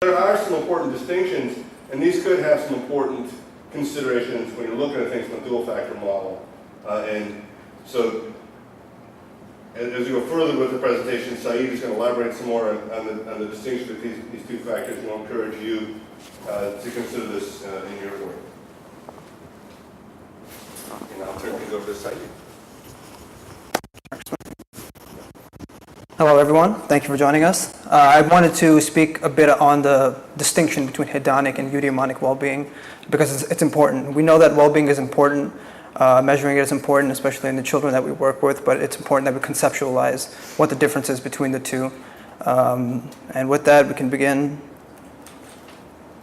There are some important distinctions, and these could have some important considerations when you're looking at things from a dual factor model. And so, as we go further with the presentation, Saeed is going to elaborate some more on the distinction between these two factors, and I'll encourage you to consider this in your work. And I'll turn things over to Saeed. Hello, everyone. Thank you for joining us. I wanted to speak a bit on the distinction between hedonic and eudaimonic well-being because it's important. We know that well-being is important. Measuring it is important, especially in the children that we work with, but it's important that we conceptualize what the difference is between the two. And with that, we can begin.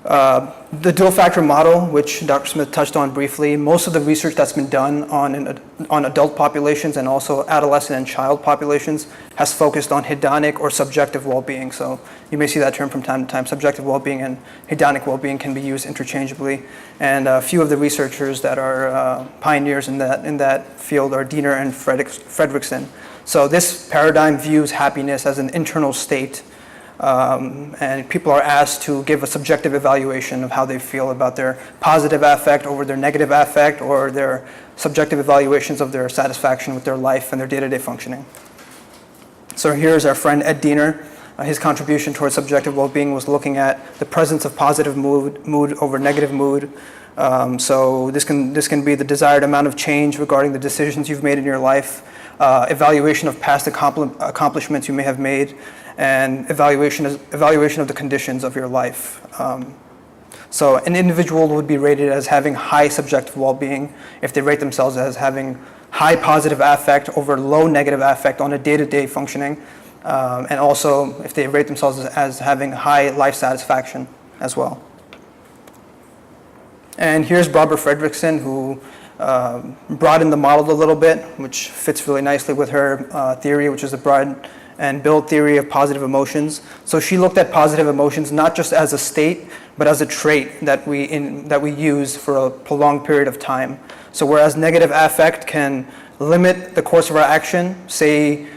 The dual factor model, which Dr. Smith touched on briefly, most of the research that's been done on adult populations and also adolescent and child populations has focused on hedonic or subjective well-being. So you may see that term from time to time. Subjective well-being and hedonic well-being can be used interchangeably. And a few of the researchers that are pioneers in that field are Diener and Fredrickson. So this paradigm views happiness as an internal state. And people are asked to give a subjective evaluation of how they feel about their positive affect over their negative affect, or their subjective evaluations of their satisfaction with their life and their day-to-day functioning. So here's our friend Ed Diener. His contribution towards subjective well-being was looking at the presence of positive mood over negative mood. So this can be the desired amount of change regarding the decisions you've made in your life, evaluation of past accomplishments you may have made, and evaluation of the conditions of your life. So an individual would be rated as having high subjective well-being if they rate themselves as having high positive affect over low negative affect on a day-to-day functioning, and also if they rate themselves as having high life satisfaction as well. And here's Barbara Fredrickson, who broadened the model a little bit, which fits really nicely with her theory, which is the broad and build theory of positive emotions. So she looked at positive emotions not just as a state, but as a trait that we use for a prolonged period of time. So whereas negative affect can limit the course of our action, say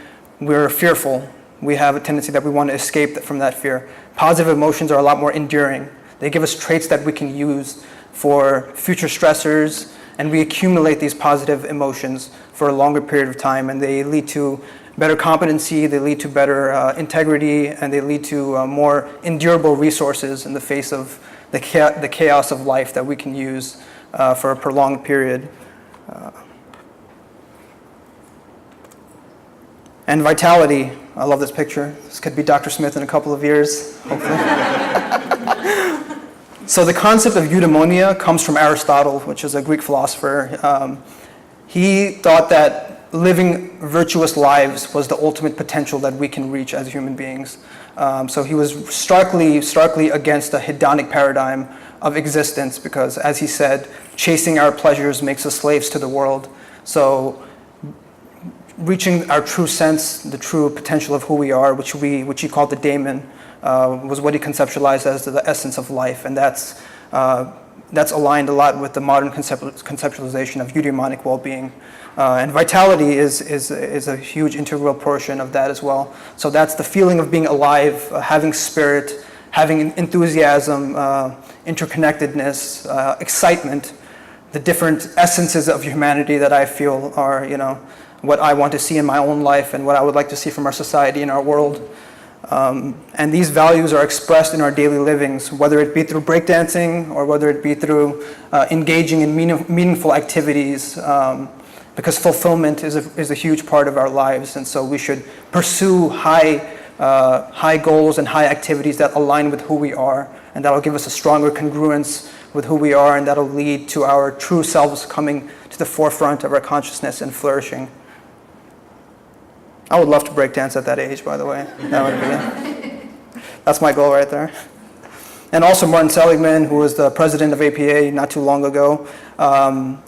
we're fearful, we have a tendency that we want to escape from that fear. Positive emotions are a lot more enduring. They give us traits that we can use for future stressors, and we accumulate these positive emotions for a longer period of time, and they lead to better competency, they lead to better integrity, and they lead to more endurable resources in the face of the chaos of life that we can use for a prolonged period. And vitality, I love this picture. This could be Dr. Smith in a couple of years, hopefully. So the concept of eudaimonia comes from Aristotle, which is a Greek philosopher. He thought that living virtuous lives was the ultimate potential that we can reach as human beings. So he was starkly against the hedonic paradigm of existence because, as he said, chasing our pleasures makes us slaves to the world. So reaching our true sense, the true potential of who we are, which he called the daemon, was what he conceptualized as the essence of life, and that's aligned a lot with the modern conceptualization of eudaimonic well-being. And vitality is a huge integral portion of that as well. So that's the feeling of being alive, having spirit, having enthusiasm, interconnectedness, excitement, the different essences of humanity that I feel are, what I want to see in my own life and what I would like to see from our society and our world. And these values are expressed in our daily livings, whether it be through breakdancing or whether it be through engaging in meaningful activities, because fulfillment is a huge part of our lives, and so we should pursue high goals and high activities that align with who we are, and that'll give us a stronger congruence with who we are, and that'll lead to our true selves coming to the forefront of our consciousness and flourishing. I would love to break dance at that age, by the way. That would be that's my goal right there. And also Martin Seligman, who was the president of APA not too long ago,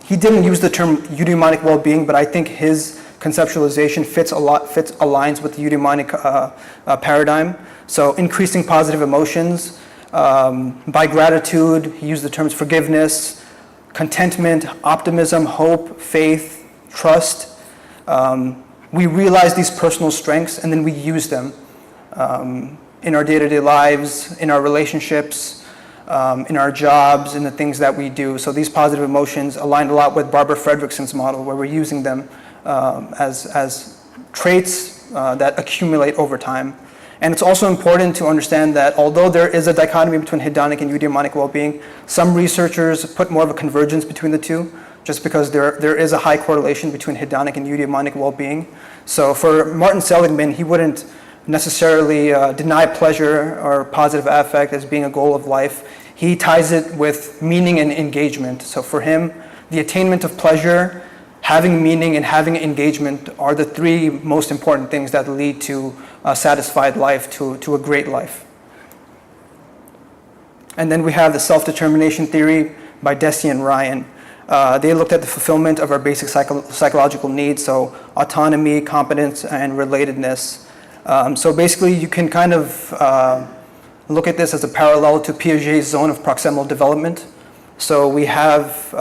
he didn't use the term eudaimonic well-being, but I think his conceptualization aligns with the eudaimonic paradigm. So increasing positive emotions, by gratitude, he used the terms forgiveness, contentment, optimism, hope, faith, trust. We realize these personal strengths and then we use them. in our day-to-day lives, in our relationships, in our jobs, in the things that we do. So these positive emotions align a lot with Barbara Fredrickson's model, where we're using them as traits that accumulate over time. And it's also important to understand that although there is a dichotomy between hedonic and eudaimonic well-being, some researchers put more of a convergence between the two, just because there is a high correlation between hedonic and eudaimonic well-being. So for Martin Seligman, he wouldn't necessarily deny pleasure or positive affect as being a goal of life. He ties it with meaning and engagement. So for him, the attainment of pleasure, having meaning, and having engagement are the three most important things that lead to a satisfied life, to a great life. And then we have the self-determination theory by Deci and Ryan. They looked at the fulfillment of our basic psychological needs, so autonomy, competence, and relatedness. So basically, you can kind of look at this as a parallel to Piaget's zone of proximal development. So we have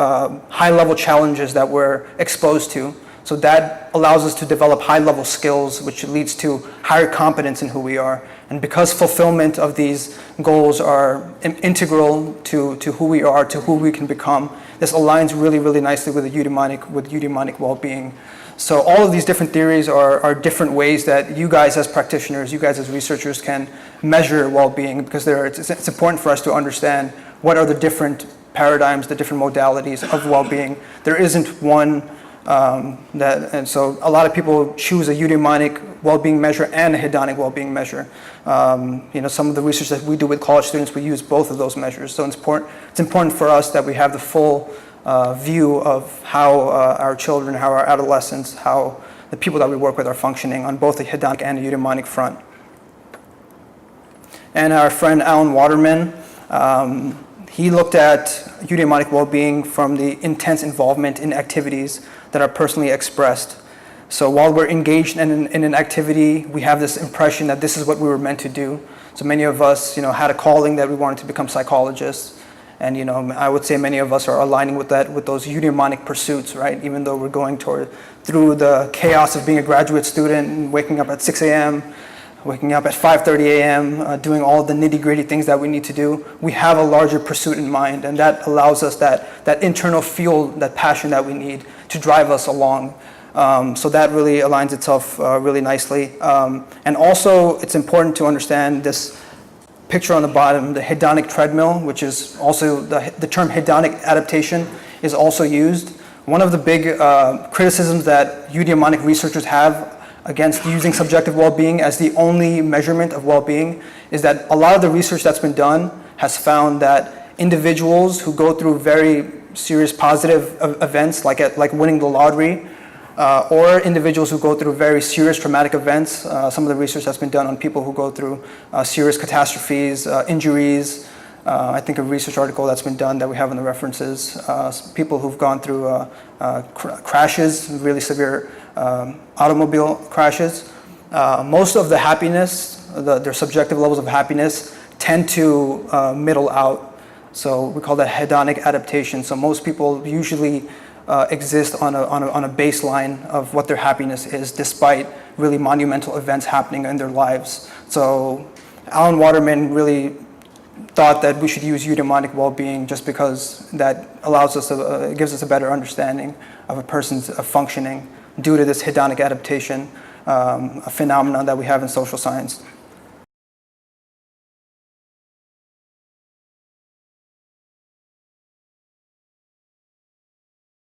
high-level challenges that we're exposed to. So that allows us to develop high-level skills, which leads to higher competence in who we are. And because fulfillment of these goals are integral to who we are, to who we can become, this aligns really, really nicely with eudaimonic well-being. So all of these different theories are different ways that you guys as practitioners, you guys as researchers can measure well-being, because it's important for us to understand what are the different paradigms, the different modalities of well-being. There isn't one and so a lot of people choose a eudaimonic well-being measure and a hedonic well-being measure. Some of the research that we do with college students, we use both of those measures. So it's important for us that we have the full view of how our children, how our adolescents, how the people that we work with are functioning on both the hedonic and the eudaimonic front. And our friend Alan Waterman, he looked at eudaimonic well-being from the intense involvement in activities that are personally expressed. So while we're engaged in an activity, we have this impression that this is what we were meant to do. So many of us, had a calling that we wanted to become psychologists. And, I would say many of us are aligning with those eudaimonic pursuits, right? Even though we're going through the chaos of being a graduate student and waking up at 6 a.m., waking up at 5:30 a.m., doing all the nitty-gritty things that we need to do, we have a larger pursuit in mind, and that allows us that internal fuel, that passion that we need to drive us along. So that really aligns itself really nicely. And also, it's important to understand this picture on the bottom, the hedonic treadmill, which is also the term hedonic adaptation is also used. One of the big criticisms that eudaimonic researchers have against using subjective well-being as the only measurement of well-being is that a lot of the research that's been done has found that individuals who go through very serious positive events, like winning the lottery, or individuals who go through very serious traumatic events, some of the research that's been done on people who go through serious catastrophes, injuries. I think a research article that's been done that we have in the references, people who've gone through crashes, really severe automobile crashes. Most of the happiness, their subjective levels of happiness tend to middle out. So we call that hedonic adaptation. So most people usually exist on a baseline of what their happiness is, despite really monumental events happening in their lives. So Alan Waterman really thought that we should use eudaimonic well-being just because that allows us gives us a better understanding of a person's functioning due to this hedonic adaptation, a phenomenon that we have in social science.